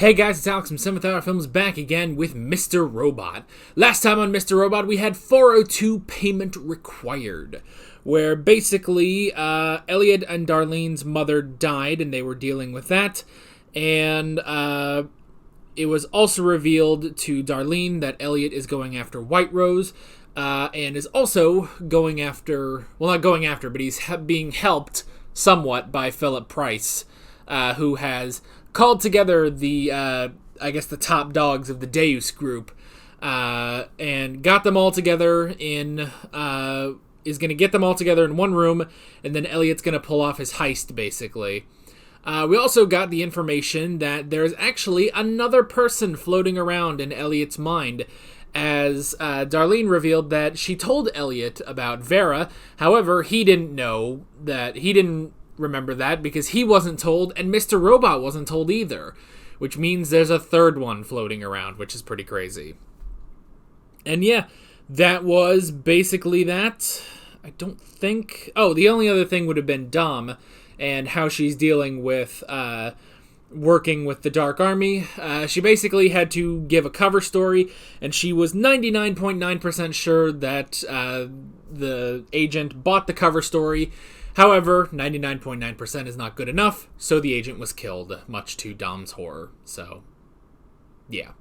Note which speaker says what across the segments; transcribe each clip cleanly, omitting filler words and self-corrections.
Speaker 1: Hey guys, it's Alex from 7th Hour Films back again with Mr. Robot. Last time on Mr. Robot, we had 402 payment required, where basically Elliot and Darlene's mother died and they were dealing with that, and it was also revealed to Darlene that Elliot is going after White Rose, and is also going after, well, not going after, but he's being helped somewhat by Philip Price, who has called together the, the top dogs of the Deus group, and got them all together in, is going to get them all together in one room, and then Elliot's going to pull off his heist, basically. We also got the information that there's actually another person floating around in Elliot's mind, as Darlene revealed that she told Elliot about Vera. However, he didn't know that, he didn't remember that because he wasn't told, and Mr. Robot wasn't told either, which means there's a third one floating around, which is pretty crazy. And yeah, that was basically that. I don't think... Oh, the only other thing would have been Dom and how she's dealing with working with the Dark Army. She basically had to give a cover story, and she was 99.9% sure that the agent bought the cover story. However, 99.9% is not good enough, so the agent was killed, much to Dom's horror. So, yeah.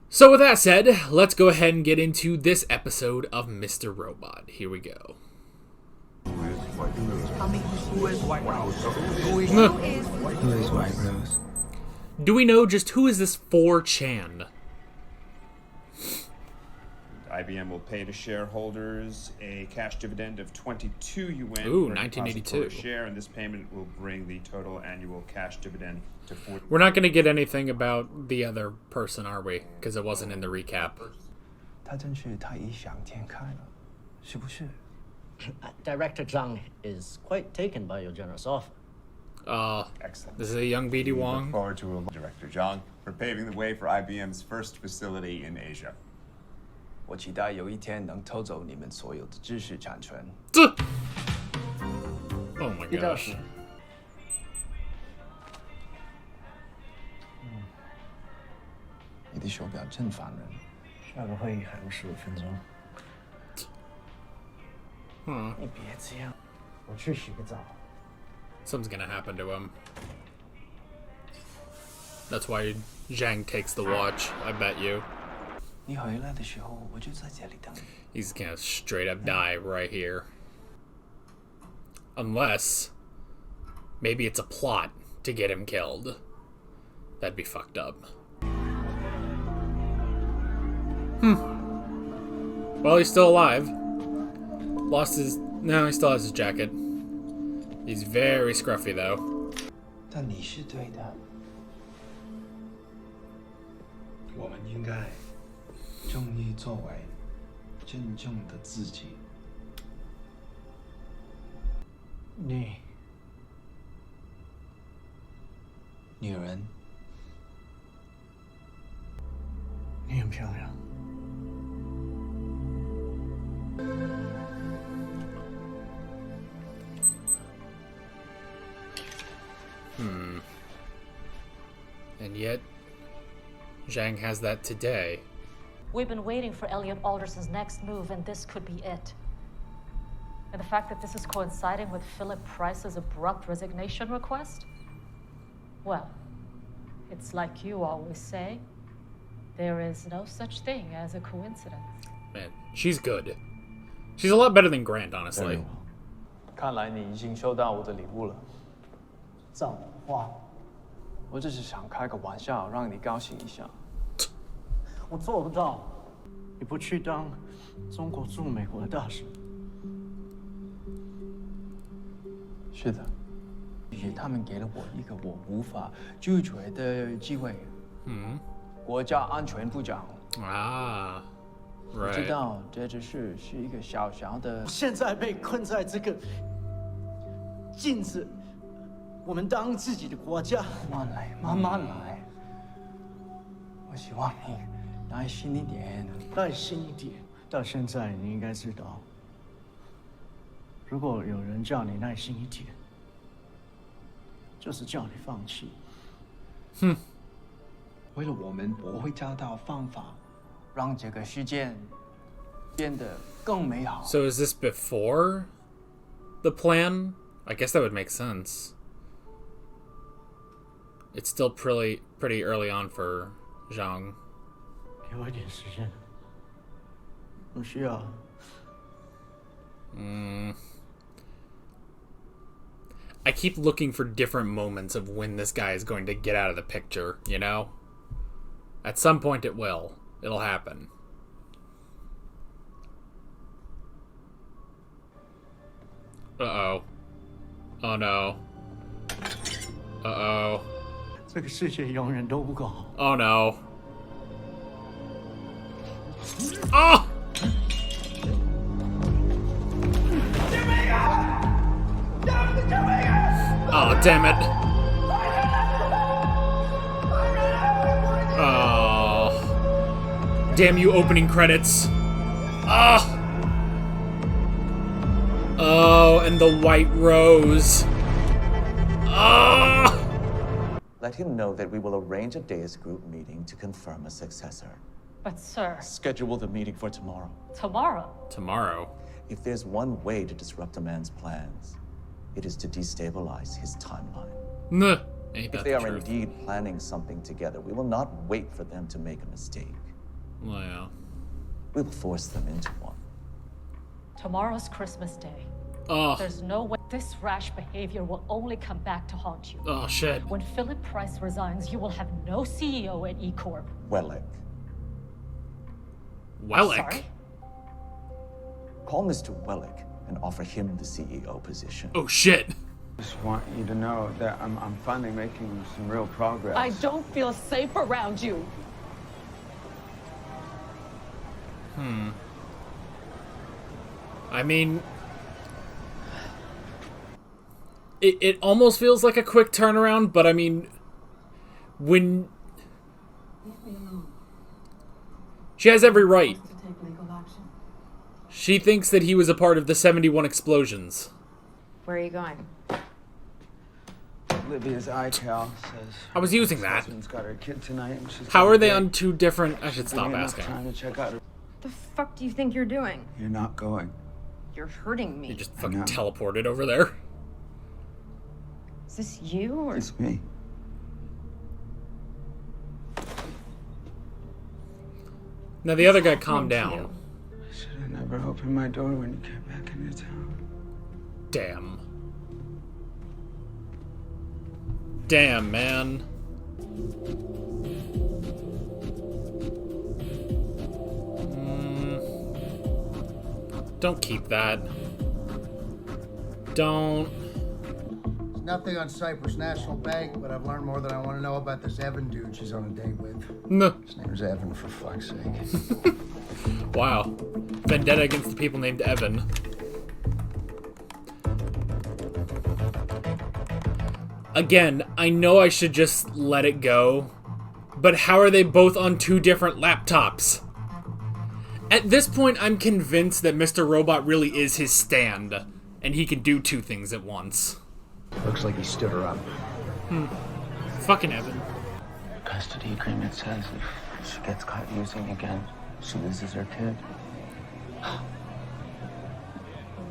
Speaker 1: So with that said, let's go ahead and get into this episode of Mr. Robot. Here we go.
Speaker 2: Who is White Rose?
Speaker 1: Do we know just who is this 4chan?
Speaker 3: IBM will pay to shareholders a cash dividend of 22 yuan
Speaker 1: Ooh,
Speaker 3: per
Speaker 1: 1982
Speaker 3: share, and this payment will bring the total annual cash dividend to 40.
Speaker 1: We're not going to get anything about the other person, are we? Because it wasn't in the recap.
Speaker 4: Director Zhang is quite taken by your generous offer.
Speaker 3: Excellent.
Speaker 1: This is a young BD
Speaker 3: We
Speaker 1: Wong.
Speaker 3: look forward to Director Zhang for paving the way for IBM's first facility in Asia.
Speaker 2: 我期待有一天能偷走你们所有的知识产权。
Speaker 1: Oh my gosh.
Speaker 2: 你的手表真烦人。
Speaker 4: 下个会议还有15分钟。你别这样，我去洗个澡。
Speaker 1: Something's gonna happen to him. That's why Zhang takes the watch, I bet you.
Speaker 2: 你回来的时候，我就在这里等你。
Speaker 1: He's gonna straight up die right here. Unless, maybe it's a plot to get him killed. That'd be fucked up. Well, he's still alive. Lost his... No, he still has his jacket. He's very scruffy, though.
Speaker 2: 但你是对的。我们应该忠于作为真正的自己。你，女人，
Speaker 4: 你很漂亮。
Speaker 1: And yet, Zhang has that today.
Speaker 5: We've been waiting for Elliot Alderson's next move, and this could be it. And the fact that this is coinciding with Philip Price's abrupt resignation request? Well, it's like you always say, there is no such thing as a coincidence.
Speaker 1: Man, she's good. She's a lot better than Grant, honestly.
Speaker 2: 看来你已经收到我的礼物了。
Speaker 4: 造化，
Speaker 2: 我只是想开个玩笑，让你高兴一下。
Speaker 4: 我做不到。你不去当中国驻美国的大使？
Speaker 2: 是的，他们给了我一个我无法拒绝的机会。国家安全部长。
Speaker 1: Ah,
Speaker 2: 我知
Speaker 1: right.
Speaker 2: 道这只是一个小小的。
Speaker 4: 现在被困在这个镜子，我们当自己的国家。
Speaker 2: 慢慢来，慢慢来。我希望你耐心一点。
Speaker 4: 耐心一点。到现在，你应该知道，如果有人叫你耐心一点，就是叫你放弃。
Speaker 2: 为了我们，我会找到方法，让这个事件变得更美好。
Speaker 1: So is this before the plan? I guess that would make sense. It's still pretty early on for Zhang.
Speaker 4: 给我一点时间，我需要。
Speaker 1: I keep looking for different moments of when this guy is going to get out of the picture, you know? At some point it will. It'll happen. Uh-oh. Oh no. Uh-oh.
Speaker 4: 这个世界永远都不够好。
Speaker 1: Oh no. Oh! Oh, damn it. Oh. Damn you, opening credits. Ah! Oh, and the white rose. Ah!
Speaker 6: Let him know that we will arrange a Deus group meeting to confirm a successor.
Speaker 5: But, sir,
Speaker 6: Schedule the meeting for tomorrow.
Speaker 5: tomorrow.
Speaker 1: Tomorrow.
Speaker 6: If there's one way to disrupt a man's plans, it is to destabilize his timeline.
Speaker 1: Nuh. Ain't
Speaker 6: If
Speaker 1: that
Speaker 6: they
Speaker 1: the
Speaker 6: are
Speaker 1: truth?
Speaker 6: indeed planning something together, we will not wait for them to make a mistake.
Speaker 1: Well, yeah.
Speaker 6: We will force them into one.
Speaker 5: Tomorrow's Christmas Day.
Speaker 1: Oh.
Speaker 5: There's no way this rash behavior will only come back to haunt you.
Speaker 1: Oh, shit.
Speaker 5: When Philip Price resigns, you will have no CEO at E-Corp.
Speaker 6: Wellick.
Speaker 1: Wellick.
Speaker 5: Sorry?
Speaker 6: Call Mr. Wellick and offer him the CEO position.
Speaker 1: Oh, shit.
Speaker 7: Just want you to know that I'm finally making some real progress.
Speaker 8: I don't feel safe around you.
Speaker 1: I mean, it almost feels like a quick turnaround, but I mean, when she has every right. She thinks that he was a part of the 71 explosions.
Speaker 8: Where are you going?
Speaker 7: Olivia's iCal says
Speaker 1: I was using
Speaker 7: her
Speaker 1: that.
Speaker 7: husband's got her kid tonight, and she's
Speaker 1: How
Speaker 7: got
Speaker 1: are
Speaker 7: a
Speaker 1: they
Speaker 7: date.
Speaker 1: on two different... I should stop
Speaker 7: Giving enough
Speaker 1: asking.
Speaker 7: time to check out her.
Speaker 8: The fuck do you think you're doing?
Speaker 7: You're not going.
Speaker 8: You're hurting me.
Speaker 1: You just
Speaker 7: I
Speaker 1: fucking
Speaker 7: know.
Speaker 1: teleported over there.
Speaker 8: Is this you or?
Speaker 7: It's me.
Speaker 1: Now the other guy calmed
Speaker 8: Thank
Speaker 1: down.
Speaker 8: you.
Speaker 7: I should have never opened my door when you came back into town.
Speaker 1: Damn. Damn, man. Don't keep that. Don't.
Speaker 9: There's nothing on Cyprus National Bank, but I've learned more than I want to know about this Evan dude she's on a date with.
Speaker 1: No.
Speaker 9: His name's Evan, for fuck's sake.
Speaker 1: Wow. Vendetta against the people named Evan. Again, I know I should just let it go, but how are they both on two different laptops? At this point, I'm convinced that Mr. Robot really is his stand, and he can do two things at once.
Speaker 9: Looks like he stood her up.
Speaker 1: Fucking Evan.
Speaker 7: Custody agreement says if she gets caught using again, she loses her kid.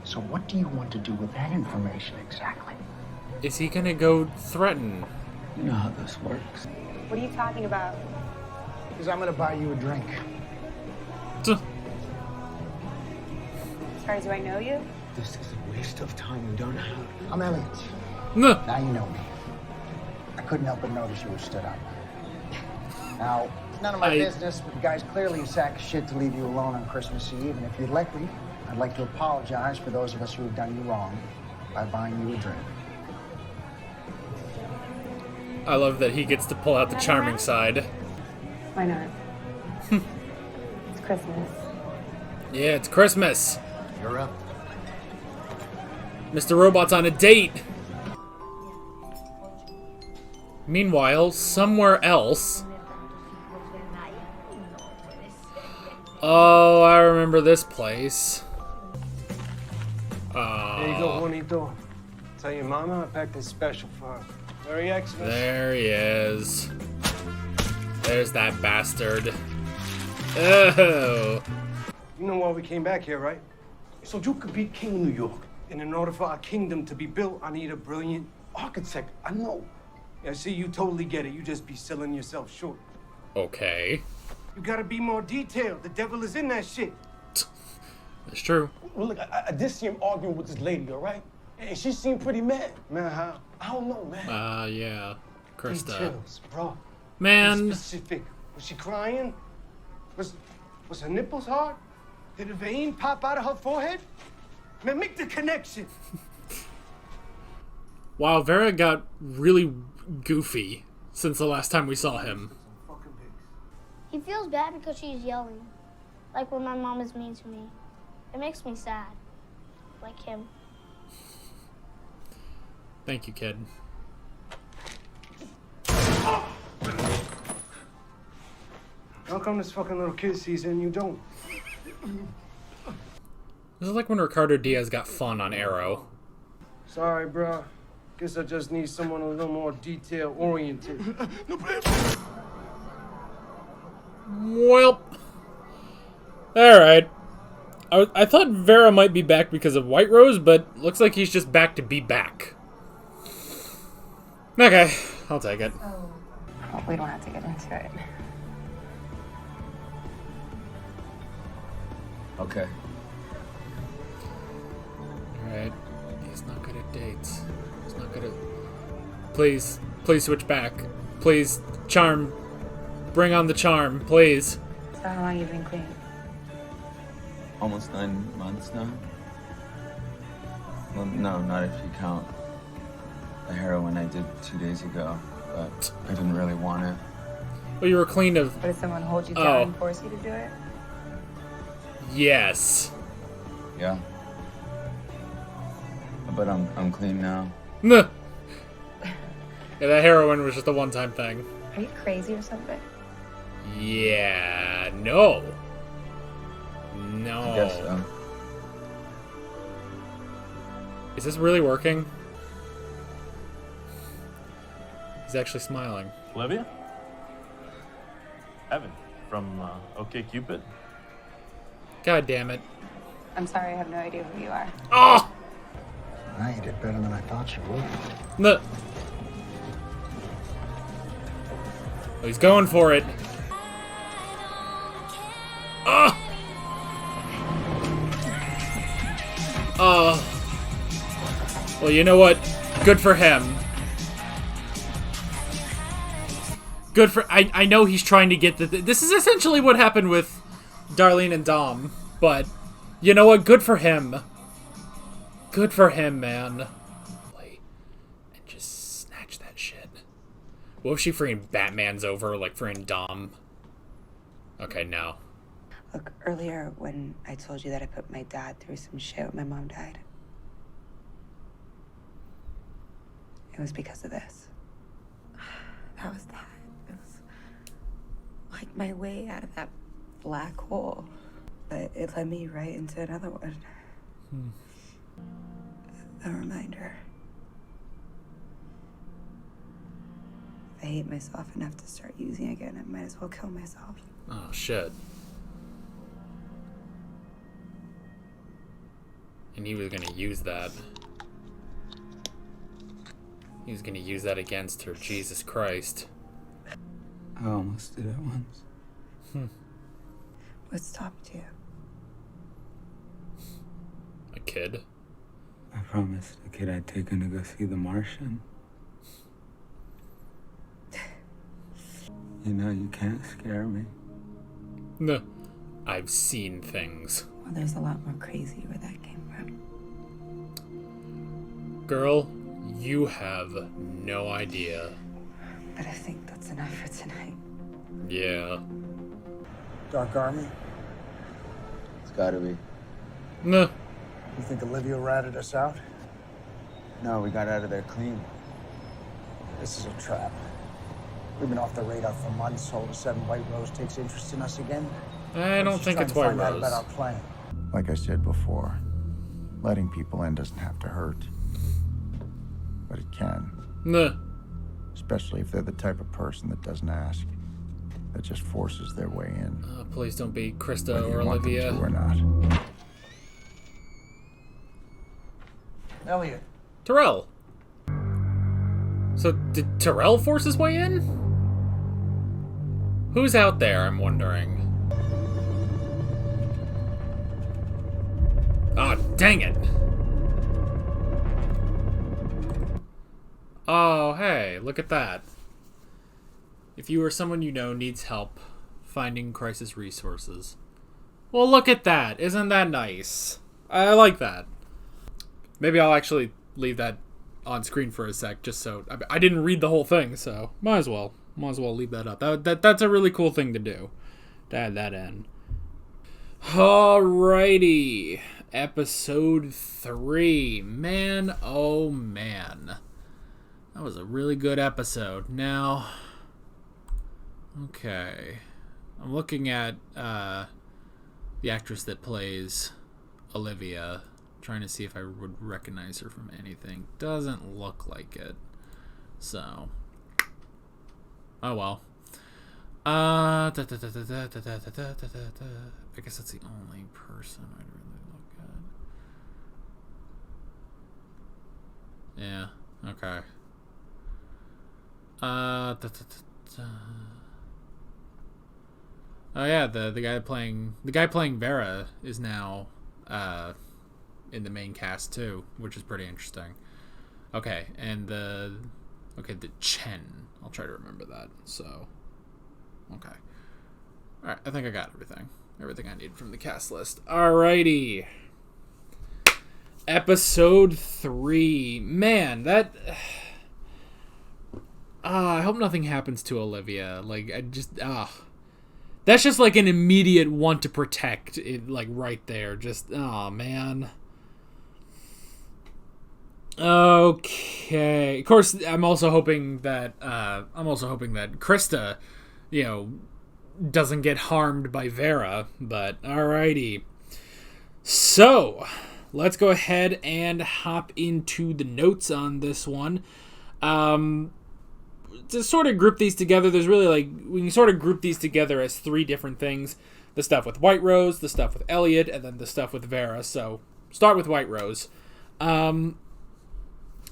Speaker 9: So what do you want to do with that information exactly?
Speaker 1: Is he gonna go threaten?
Speaker 7: You know how this works.
Speaker 8: What are you talking about?
Speaker 9: Because I'm going to buy you a drink.
Speaker 1: Tuh.
Speaker 8: Sorry, do I know you?
Speaker 7: This is a waste of time. We don't have.
Speaker 9: I'm Elliot.
Speaker 1: Nuh.
Speaker 9: Now you know me. I couldn't help but notice you were stood up. Now, it's none of my business, but the guy's clearly a sack of shit to leave you alone on Christmas Eve, and if you'd let me, I'd like to apologize for those of us who have done you wrong by buying you a drink.
Speaker 1: I love that he gets to pull out the charming side.
Speaker 8: Why not? It's Christmas.
Speaker 1: Yeah, it's Christmas.
Speaker 9: You're up.
Speaker 1: Mr. Robot's on a date. Meanwhile, somewhere else... Oh, I remember this place.
Speaker 7: There you go, Juanito. Tell your mama I packed this special for her. Very Xmas.
Speaker 1: There he is. There's that bastard. Oh.
Speaker 10: You know why we came back here, right? So you could be king of New York. And in order for our kingdom to be built, I need a brilliant architect. I know. Yeah, see, you totally get it. You just be selling yourself short.
Speaker 1: Okay.
Speaker 10: You gotta be more detailed. The devil is in that shit.
Speaker 1: That's true.
Speaker 10: Well, look, I did see him arguing with this lady, all right? And she seemed pretty mad. Man, how? I don't know, man.
Speaker 1: Yeah. Krista.
Speaker 10: Details, bro.
Speaker 1: Man.
Speaker 10: Be specific. Was she crying? Was her nipples hard? Did a vein pop out of her forehead? Man, make the connection.
Speaker 1: Wow, Vera got really goofy since the last time we saw him.
Speaker 11: He feels bad because she's yelling. Like when my mom is mean to me. It makes me sad. Like him.
Speaker 1: Thank you, kid.
Speaker 10: How come this fucking little kid sees it and you don't?
Speaker 1: This is like when Ricardo Diaz got fun on Arrow.
Speaker 10: Sorry, bro. Guess I just need someone a little more detail-oriented.
Speaker 1: Well. Alright. I thought Vera might be back because of White Rose, but looks like he's just back to be back. Okay, I'll take it.
Speaker 8: Well, we don't have to get into it.
Speaker 6: Okay.
Speaker 1: Alright. He's not good at dates. He's not good at... Please. Please switch back. Please. Charm. Bring on the charm, please.
Speaker 8: So how long you been clean?
Speaker 7: Almost 9 months now. Well, no, not if you count the heroin I did 2 days ago, but I didn't really want it.
Speaker 1: Well, you were clean of...
Speaker 8: But did someone hold you down and force you to do it?
Speaker 1: Yes.
Speaker 7: Yeah. But I'm clean now.
Speaker 1: Yeah, that heroin was just a one-time thing.
Speaker 8: Are you crazy or something?
Speaker 1: Yeah, no. No.
Speaker 7: I guess so.
Speaker 1: Is this really working? He's actually smiling.
Speaker 12: Olivia? Evan from OkCupid.
Speaker 1: God damn it.
Speaker 8: I'm sorry, I have no idea who you are.
Speaker 1: Oh!
Speaker 9: Now you did better than I thought you would.
Speaker 1: No. Oh, he's going for it. Oh! Oh. Well, you know what? Good for him. Good for... I know he's trying to get the... This is essentially what happened with Darlene and Dom. But, you know what? Good for him. Good for him, man. And just snatch that shit. What if she freaking Batman's over, like, freaking Dom? Okay, no.
Speaker 8: Look, earlier when I told you that I put my dad through some shit when my mom died, it was because of this. That was that. It was like my way out of that black hole. But it led me right into another one. A reminder. If I hate myself enough to start using again, I might as well kill myself.
Speaker 1: Oh, shit. And he was gonna use that. He was gonna use that against her. Jesus Christ.
Speaker 7: I almost did it once.
Speaker 8: What stopped you?
Speaker 1: A kid?
Speaker 7: I promised the kid I'd take him to go see The Martian. You know, you can't scare me.
Speaker 1: No. I've seen things.
Speaker 8: Well, there's a lot more crazy where that came from.
Speaker 1: Girl, you have no idea.
Speaker 8: But I think that's enough for tonight.
Speaker 1: Yeah.
Speaker 9: Dark Army?
Speaker 7: It's gotta be.
Speaker 1: No.
Speaker 9: You think Olivia ratted us out?
Speaker 7: No, we got out of there clean.
Speaker 9: This is a trap. We've been off the radar for months. All of a sudden, White Rose takes interest in us again.
Speaker 1: I don't think it's White
Speaker 9: Find out
Speaker 1: Rose.
Speaker 9: about our plan.
Speaker 13: Like I said before, letting people in doesn't have to hurt. But it can.
Speaker 1: No.
Speaker 13: Especially if they're the type of person that doesn't ask. that just forces their way in.
Speaker 1: Please don't be Krista
Speaker 13: whether
Speaker 1: or
Speaker 13: you want them
Speaker 1: Olivia.
Speaker 13: to or not.
Speaker 9: Elliot.
Speaker 1: Terrell. So did Terrell force his way in? Who's out there, I'm wondering. Oh, dang it. Oh, hey, look at that. If you or someone you know needs help finding crisis resources. Well, look at that. Isn't that nice? I like that. Maybe I'll actually leave that on screen for a sec, just so... I didn't read the whole thing, so might as well leave that up. That's a really cool thing to do, to add that in. Alrighty. Episode 3. Man, oh man. That was a really good episode. Now... Okay. I'm looking at the actress that plays Olivia, trying to see if I would recognize her from anything. Doesn't look like it. So. Oh well. I guess that's the only person I'd really look at. Yeah. Okay. Oh yeah, the guy playing Vera is now in the main cast too, which is pretty interesting. Okay, and the Chen. I'll try to remember that. So, okay. All right, I think I got everything I need from the cast list. Alrighty. Episode 3. Man, that. I hope nothing happens to Olivia. Like, that's just like an immediate want to protect it, like right there. Just, oh man. Okay. Of course, I'm also hoping that Krista, doesn't get harmed by Vera. But alrighty. So, let's go ahead and hop into the notes on this one. To sort of group these together, there's really we can sort of group these together as 3 different things. The stuff with White Rose, the stuff with Elliot, and then the stuff with Vera. So, start with White Rose. So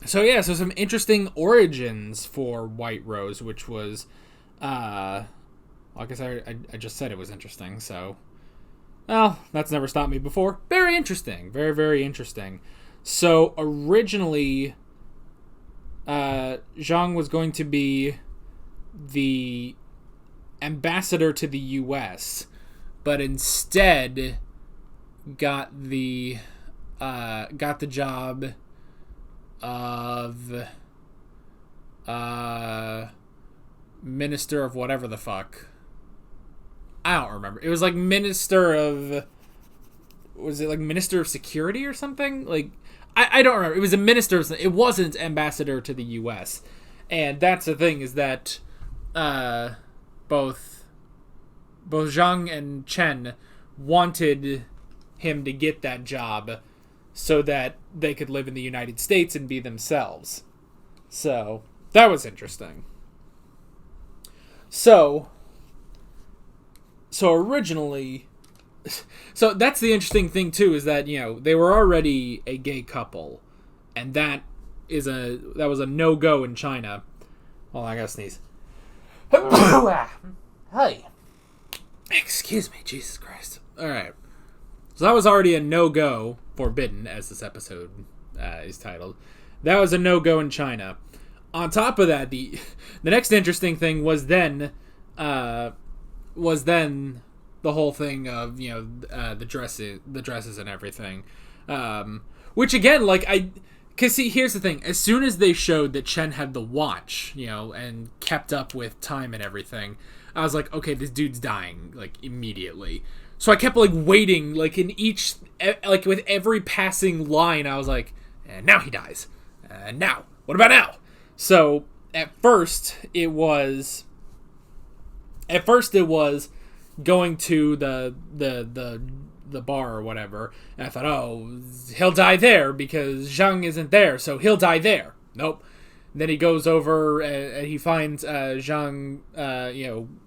Speaker 1: some interesting origins for White Rose, which was, I guess I just said it was interesting, so, well, that's never stopped me before. Very interesting. Very, very interesting. So, originally... Zhang was going to be the ambassador to the U.S., but instead got the job of minister of whatever the fuck. I don't remember. It was like minister of... Was it like minister of security or something? Like... I don't remember. It was a minister. It wasn't ambassador to the U.S. And that's the thing, is that both Zhang and Chen wanted him to get that job so that they could live in the United States and be themselves. So, that was interesting. So originally... So that's the interesting thing too, is that they were already a gay couple, and that was a no-go in China. Well, I gotta sneeze. Hey, excuse me, Jesus Christ. All right, so that was already a no-go, forbidden, as this episode is titled. That was a no-go in China. On top of that, the next interesting thing was then the whole thing of the dresses and everything, which again, because see, here's the thing: as soon as they showed that Chen had the watch, and kept up with time and everything, I was like, okay, this dude's dying immediately. So I kept waiting, in each, with every passing line, I was like, and now he dies, and now what about now? So at first it was going to the bar or whatever, and I thought, oh, he'll die there because Zhang isn't there, so he'll die there. Nope. Then he goes over and he finds Zhang,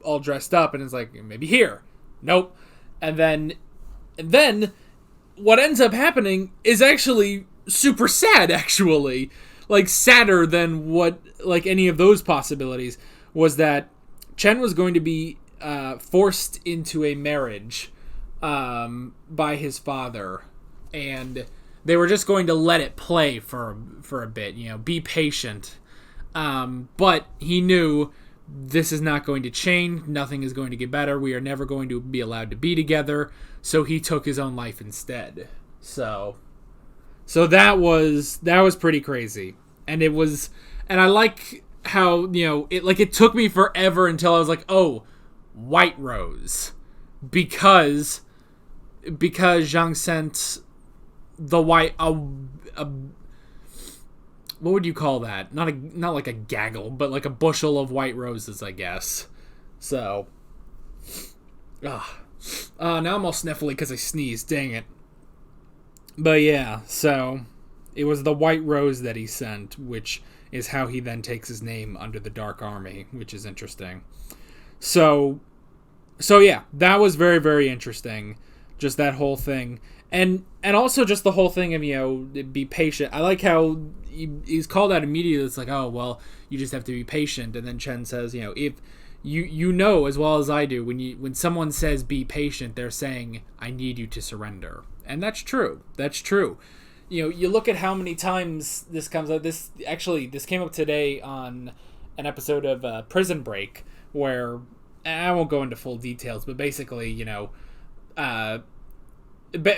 Speaker 1: all dressed up, and is like, maybe here. Nope. And then what ends up happening is actually super sad, actually. Like, sadder than what, like, any of those possibilities, was that Chen was going to be forced into a marriage by his father, and they were just going to let it play for a bit, be patient. But he knew this is not going to change, nothing is going to get better, we are never going to be allowed to be together, so he took his own life instead. So that was pretty crazy. And I like how, it took me forever until I was like, oh, White Rose. Because Zhang sent the white, what would you call that? Not like a gaggle, but like a bushel of white roses, I guess. So, now I'm all sniffly because I sneezed. Dang it. But yeah, so it was the white rose that he sent, which is how he then takes his name under the Dark Army, which is interesting. So yeah, that was very, very interesting. Just that whole thing. And also just the whole thing of, be patient. I like how he's called out immediately. It's like, oh, well, you just have to be patient. And then Chen says, if you know as well as I do, when someone says be patient, they're saying, I need you to surrender. And that's true. That's true. You look at how many times this comes out. This came up today on an episode of Prison Break, where I won't go into full details, but basically,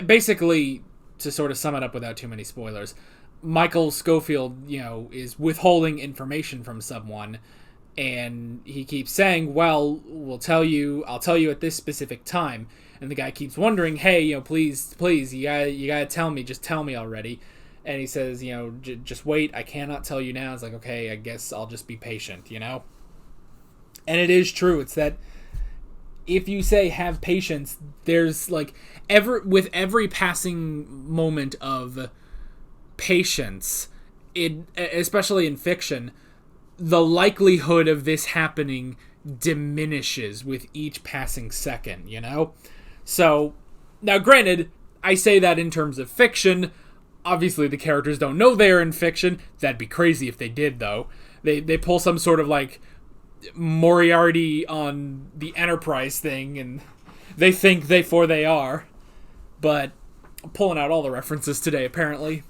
Speaker 1: basically, to sort of sum it up without too many spoilers, Michael Scofield, is withholding information from someone, and he keeps saying, well, I'll tell you at this specific time. And the guy keeps wondering, hey, please, you gotta tell me, just tell me already. And he says, just wait, I cannot tell you now. It's like, okay, I guess I'll just be patient, And it is true. It's that if you say have patience, there's like with every passing moment of patience, especially in fiction, the likelihood of this happening diminishes with each passing second, So, now granted, I say that in terms of fiction. Obviously, the characters don't know they're in fiction. That'd be crazy if they did, though. They pull some sort of, like, Moriarty on the Enterprise thing, and they think they are. But I'm pulling out all the references today, apparently.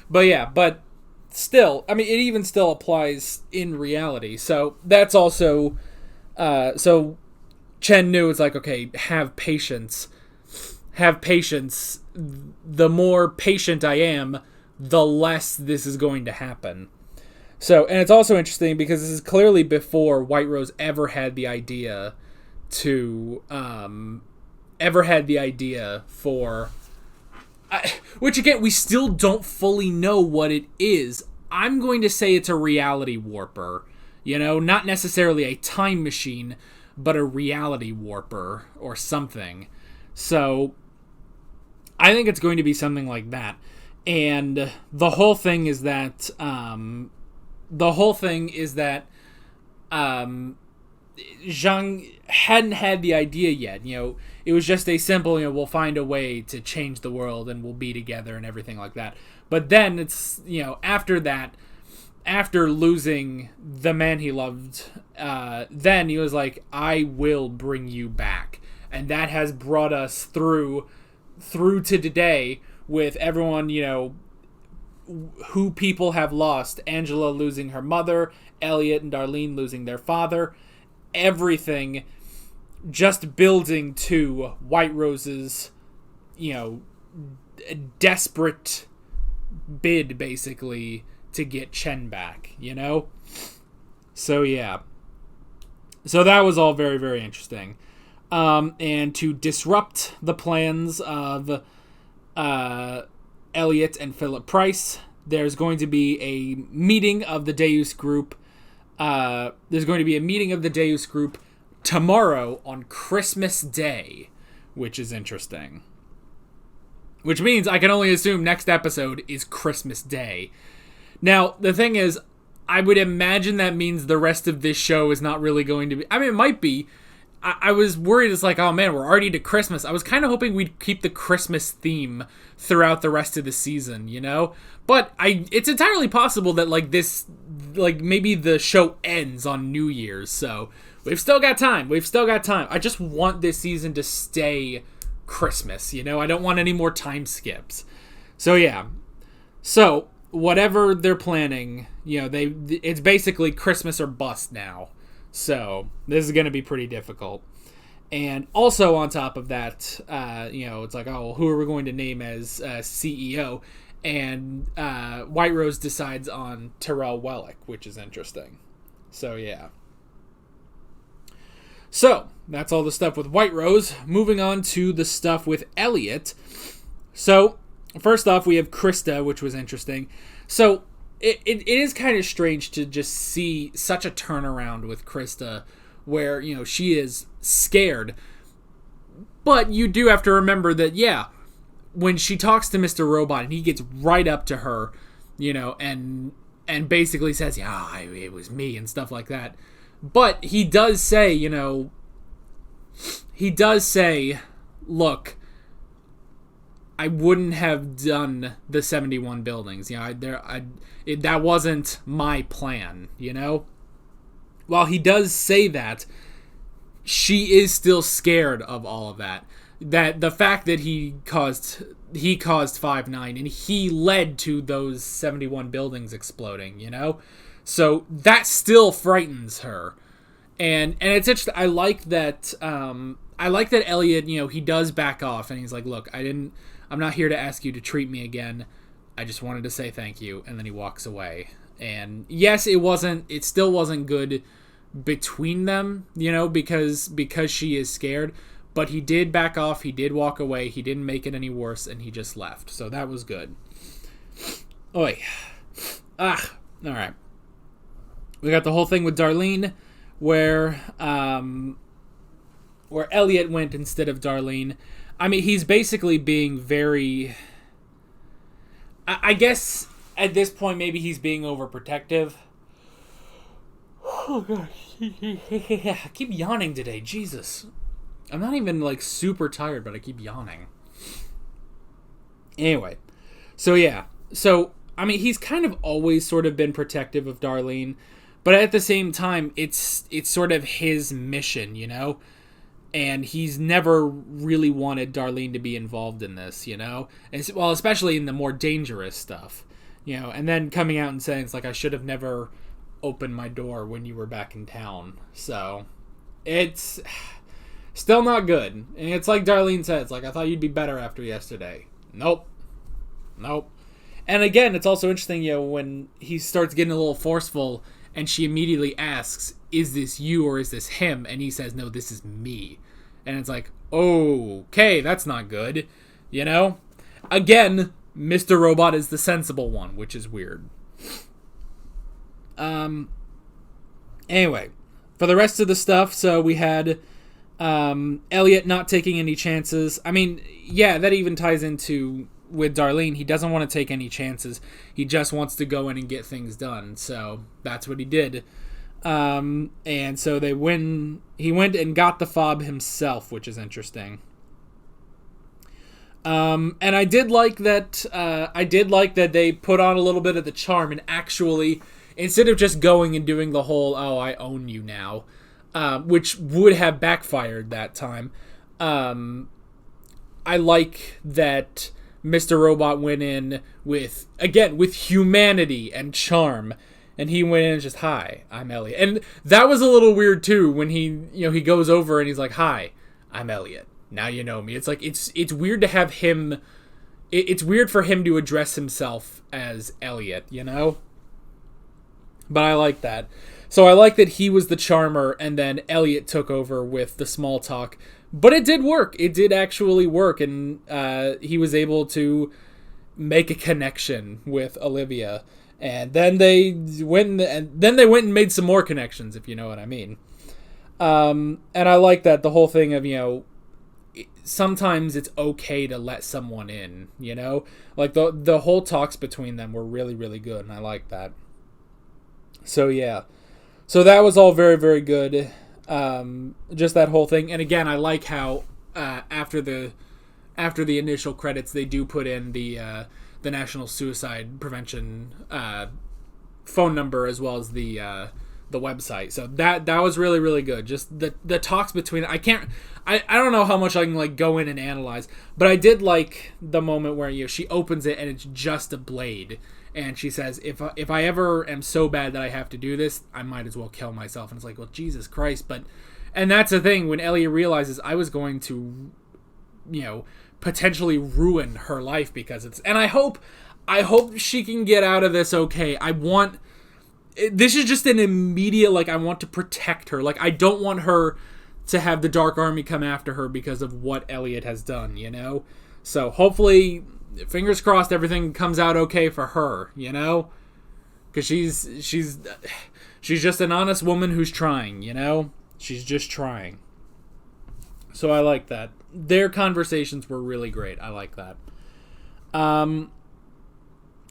Speaker 1: But yeah, but still, I mean, it even still applies in reality. So that's also, so Chen knew it's like, okay, have patience. Have patience. The more patient I am, the less this is going to happen. So, and it's also interesting because this is clearly before White Rose ever had the idea for, which again, we still don't fully know what it is. I'm going to say it's a reality warper, not necessarily a time machine, but a reality warper or something. So, I think it's going to be something like that. And the whole thing is that, Zhang hadn't had the idea yet. It was just a simple, we'll find a way to change the world and we'll be together and everything like that. But then it's, after that, after losing the man he loved, then he was like, I will bring you back. And that has brought us through to today with everyone, who people have lost. Angela losing her mother, Elliot and Darlene losing their father, everything just building to White Rose's, desperate bid, basically, to get Chen back, So, yeah. So that was all very, very interesting. And to disrupt the plans of Elliot and Philip Price, there's going to be a meeting of the Deus group. There's going to be a meeting of the Deus group tomorrow on Christmas Day, which is interesting. Which means I can only assume next episode is Christmas Day. Now, the thing is, I would imagine that means the rest of this show is not really going to be... I mean, it might be. I was worried. It's like, oh man, we're already to Christmas. I was kind of hoping we'd keep the Christmas theme throughout the rest of the season, you know? But it's entirely possible that, like, this... Like, maybe the show ends on New Year's, so... We've still got time. I just want this season to stay Christmas, you know? I don't want any more time skips. So, yeah. So... Whatever they're planning, you know, it's basically Christmas or bust now. So this is going to be pretty difficult. And also on top of that, you know, it's like, oh, who are we going to name as CEO? And White Rose decides on Terrell Wellick, which is interesting. So yeah. So that's all the stuff with White Rose. Moving on to the stuff with Elliot. So first off, we have Krista, which was interesting. So, it is kind of strange to just see such a turnaround with Krista where, you know, she is scared. But you do have to remember that, yeah, when she talks to Mr. Robot and he gets right up to her, you know, and basically says, yeah, it was me and stuff like that. But he does say, you know, look, I wouldn't have done the 71 buildings. You know, that wasn't my plan, you know? While he does say that, she is still scared of all of that. That the fact that he caused 5-9 and he led to those 71 buildings exploding, you know? So that still frightens her. And it's interesting. I like that Elliot, you know, he does back off and he's like, look, I'm not here to ask you to treat me again. I just wanted to say thank you. And then he walks away. And yes, it still wasn't good between them, you know, because she is scared. But he did back off. He did walk away. He didn't make it any worse. And he just left. So that was good. Oi. All right. We got the whole thing with Darlene where Elliot went instead of Darlene. I mean, he's basically being very... I guess at this point, maybe he's being overprotective. Oh, gosh. I keep yawning today. Jesus. I'm not even, like, super tired, but I keep yawning. Anyway. So, yeah. So, I mean, he's kind of always sort of been protective of Darlene. But at the same time, it's sort of his mission, you know? And he's never really wanted Darlene to be involved in this, you know? Well, especially in the more dangerous stuff, you know? And then coming out and saying, it's like, I should have never opened my door when you were back in town. So, it's still not good. And it's like Darlene said, it's like, I thought you'd be better after yesterday. Nope. And again, it's also interesting, you know, when he starts getting a little forceful and she immediately asks, is this you or is this him? And he says, no, this is me. And it's like, okay, that's not good. You know? Again, Mr. Robot is the sensible one, which is weird. Anyway, for the rest of the stuff, so we had Elliot not taking any chances. I mean, yeah, that even ties into with Darlene. He doesn't want to take any chances. He just wants to go in and get things done. So that's what he did. And so he went and got the fob himself, which is interesting. And I did like that they put on a little bit of the charm and actually, instead of just going and doing the whole, oh, I own you now, which would have backfired that time. I like that Mr. Robot went in with humanity and charm. And he went in and just, hi, I'm Elliot. And that was a little weird, too, when he goes over and he's like, hi, I'm Elliot. Now you know me. It's like, it's weird to have him, it's weird for him to address himself as Elliot, you know? But I like that. So I like that he was the charmer and then Elliot took over with the small talk. But it did work. It did actually work. And he was able to make a connection with Olivia. And then they went and made some more connections, if you know what I mean. And I like that, the whole thing of, you know, sometimes it's okay to let someone in, you know? Like, the whole talks between them were really, really good, and I like that. So yeah. So that was all very, very good. Just that whole thing. And again, I like how after the initial credits, they do put in the National Suicide Prevention phone number as well as the website. So that was really, really good. Just the talks between, I don't know how much I can like go in and analyze, but I did like the moment where she opens it and it's just a blade, and she says, if I ever am so bad that I have to do this, I might as well kill myself. And it's like, well, Jesus Christ. And that's the thing, when Elliot realizes I was going to, potentially ruin her life because and I hope she can get out of this okay. This is just an immediate, I want to protect her. I don't want her to have the Dark Army come after her because of what Elliot has done, So hopefully, fingers crossed, everything comes out okay for her, Because she's just an honest woman who's trying, She's just trying. So I like that. Their conversations were really great. I like that. And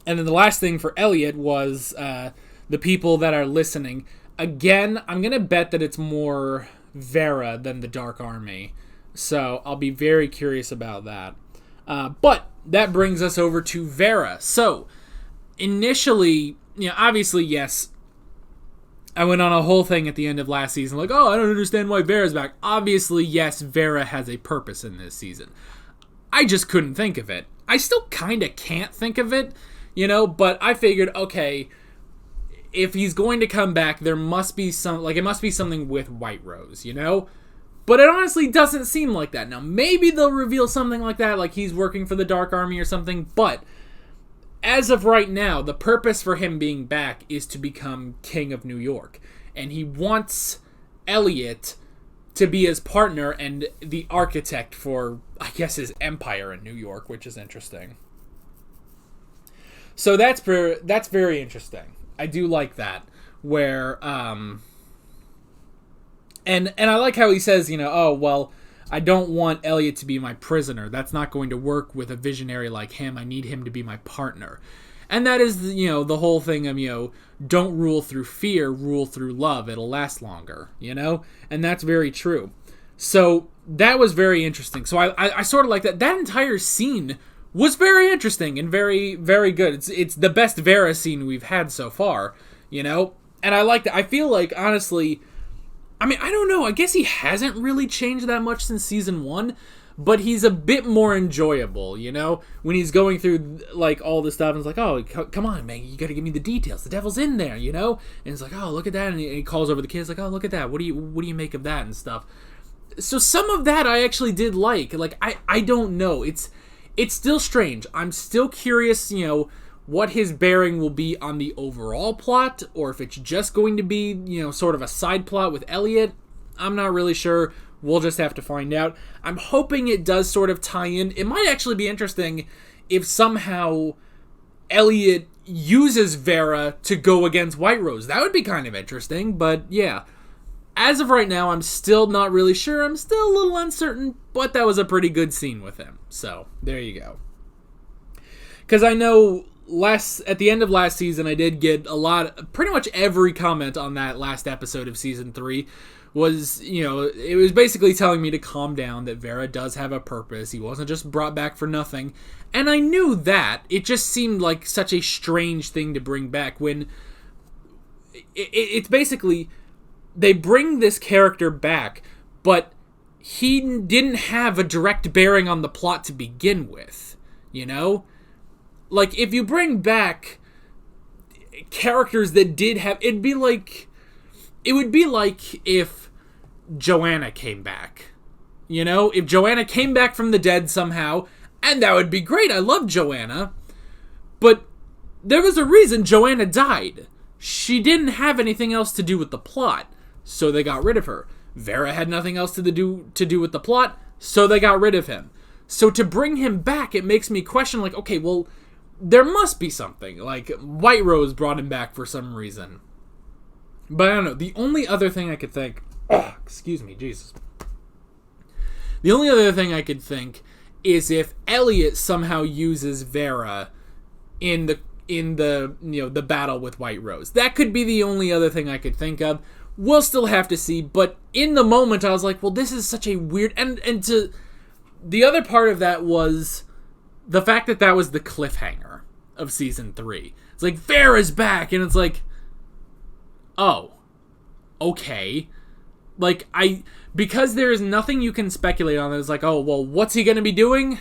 Speaker 1: then the last thing for Elliot was the people that are listening. Again, I'm going to bet that it's more Vera than the Dark Army. So I'll be very curious about that. But that brings us over to Vera. So initially, obviously, yes, I went on a whole thing at the end of last season, I don't understand why Vera's back. Obviously, yes, Vera has a purpose in this season. I just couldn't think of it. I still kind of can't think of it, but I figured, okay, if he's going to come back, there must be it must be something with White Rose, But it honestly doesn't seem like that. Now, maybe they'll reveal something like that, like he's working for the Dark Army or something, but as of right now, the purpose for him being back is to become King of New York. And he wants Elliot to be his partner and the architect for, I guess, his empire in New York, which is interesting. So that's very interesting. I do like that. Where, and I like how he says, oh, well, I don't want Elliot to be my prisoner. That's not going to work with a visionary like him. I need him to be my partner. And that is, the whole thing of, don't rule through fear, rule through love. It'll last longer, And that's very true. So that was very interesting. So I sort of like that. That entire scene was very interesting and very, very good. It's the best Vera scene we've had so far, And I like that. I feel like, honestly, I don't know. I guess he hasn't really changed that much since season 1, but he's a bit more enjoyable, when he's going through all this stuff and it's like, oh, come on, man, you got to give me the details. The devil's in there, And it's like, oh, look at that, and he calls over the kids like, oh, look at that. What do you make of that and stuff? So some of that I actually did like. I don't know. It's still strange. I'm still curious, what his bearing will be on the overall plot, or if it's just going to be, sort of a side plot with Elliot. I'm not really sure. We'll just have to find out. I'm hoping it does sort of tie in. It might actually be interesting if somehow Elliot uses Vera to go against White Rose. That would be kind of interesting, but yeah. As of right now, I'm still not really sure. I'm still a little uncertain, but that was a pretty good scene with him. So, there you go. Because I know at the end of last season, I did get pretty much every comment on that last episode of season 3 was, it was basically telling me to calm down, that Vera does have a purpose. He wasn't just brought back for nothing. And I knew that. It just seemed like such a strange thing to bring back when it's basically, they bring this character back, but he didn't have a direct bearing on the plot to begin with, if you bring back characters that did have... It would be like if Joanna came back. If Joanna came back from the dead somehow, and that would be great. I love Joanna. But there was a reason Joanna died. She didn't have anything else to do with the plot, so they got rid of her. Vera had nothing else to do with the plot, so they got rid of him. So to bring him back, it makes me question, okay, well, there must be something. White Rose brought him back for some reason. But I don't know. The only other thing I could think... excuse me, Jesus. The only other thing I could think is if Elliot somehow uses Vera in in the, you know, the battle with White Rose. That could be the only other thing I could think of. We'll still have to see, but in the moment I was like, well, this is such a weird, and to the other part of that was the fact that that was the cliffhanger of season 3. It's like, Vera's back, and it's like, oh, okay. Like, because there is nothing you can speculate on. It's like, oh, well, what's he going to be doing?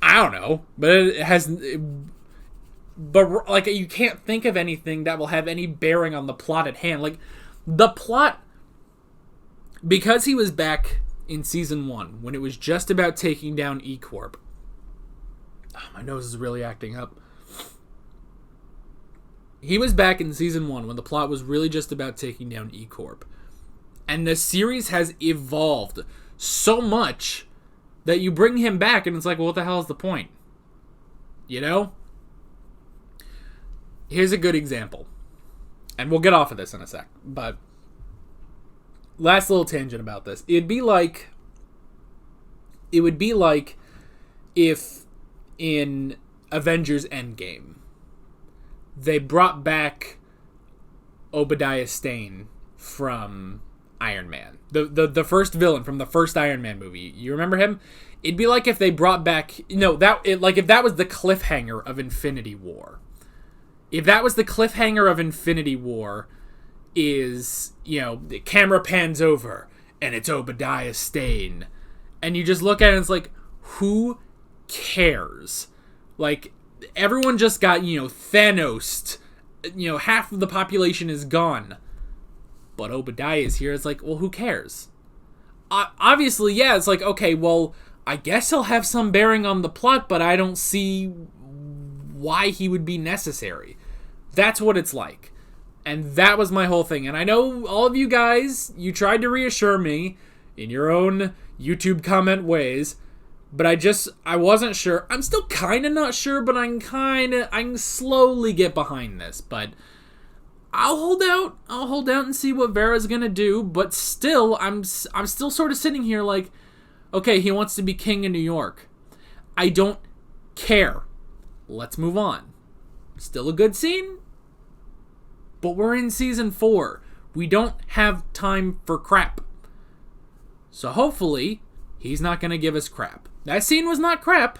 Speaker 1: I don't know, but it has, but like, you can't think of anything that will have any bearing on the plot at hand. Like, the plot, because he was back in season 1 when it was just about taking down E-Corp. Oh, my nose is really acting up. He was back in season 1 when the plot was really just about taking down E-Corp. And the series has evolved so much that you bring him back and it's like, well, what the hell is the point? You know? Here's a good example. And we'll get off of this in a sec. But last little tangent about this. It would be like if in Avengers Endgame they brought back Obadiah Stane from Iron Man. The first villain from the first Iron Man movie. You remember him? It'd be like if they brought back... No, if that was the cliffhanger of Infinity War. If that was the cliffhanger of Infinity War is, you know, the camera pans over and it's Obadiah Stane. And you just look at it and it's like, who cares? Like, everyone just got, you know, Thanos. You know, half of the population is gone. But Obadiah is here. It's like, well, who cares? Obviously, yeah, it's like, okay, well, I guess he'll have some bearing on the plot, but I don't see why he would be necessary. That's what it's like. And that was my whole thing. And I know all of you guys, you tried to reassure me in your own YouTube comment ways, but I wasn't sure. I'm still kind of not sure, but I can slowly get behind this, but I'll hold out and see what Vera's gonna do, but still, I'm still sort of sitting here like, okay, he wants to be king of New York. I don't care. Let's move on. Still a good scene, but we're in season 4. We don't have time for crap. So hopefully, he's not gonna give us crap. That scene was not crap,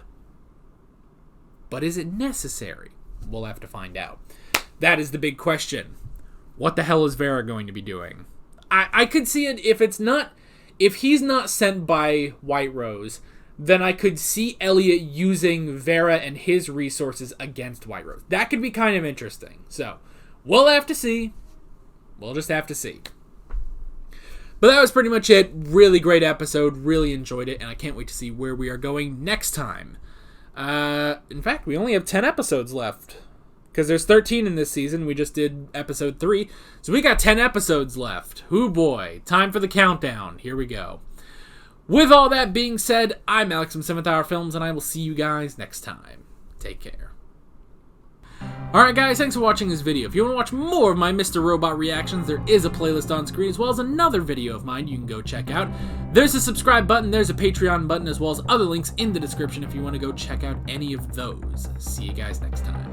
Speaker 1: but is it necessary? We'll have to find out. That is the big question. What the hell is Vera going to be doing? I could see it if he's not sent by White Rose, then I could see Elliot using Vera and his resources against White Rose. That could be kind of interesting. So, we'll have to see. We'll just have to see. But that was pretty much it. Really great episode. Really enjoyed it. And I can't wait to see where we are going next time. In fact, we only have 10 episodes left. Because there's 13 in this season. We just did episode 3. So we got 10 episodes left. Hoo boy. Time for the countdown. Here we go. With all that being said, I'm Alex from 7th Hour Films, and I will see you guys next time. Take care. Alright guys, thanks for watching this video. If you want to watch more of my Mr. Robot reactions, there is a playlist on screen, as well as another video of mine you can go check out. There's a subscribe button, there's a Patreon button, as well as other links in the description if you want to go check out any of those. See you guys next time.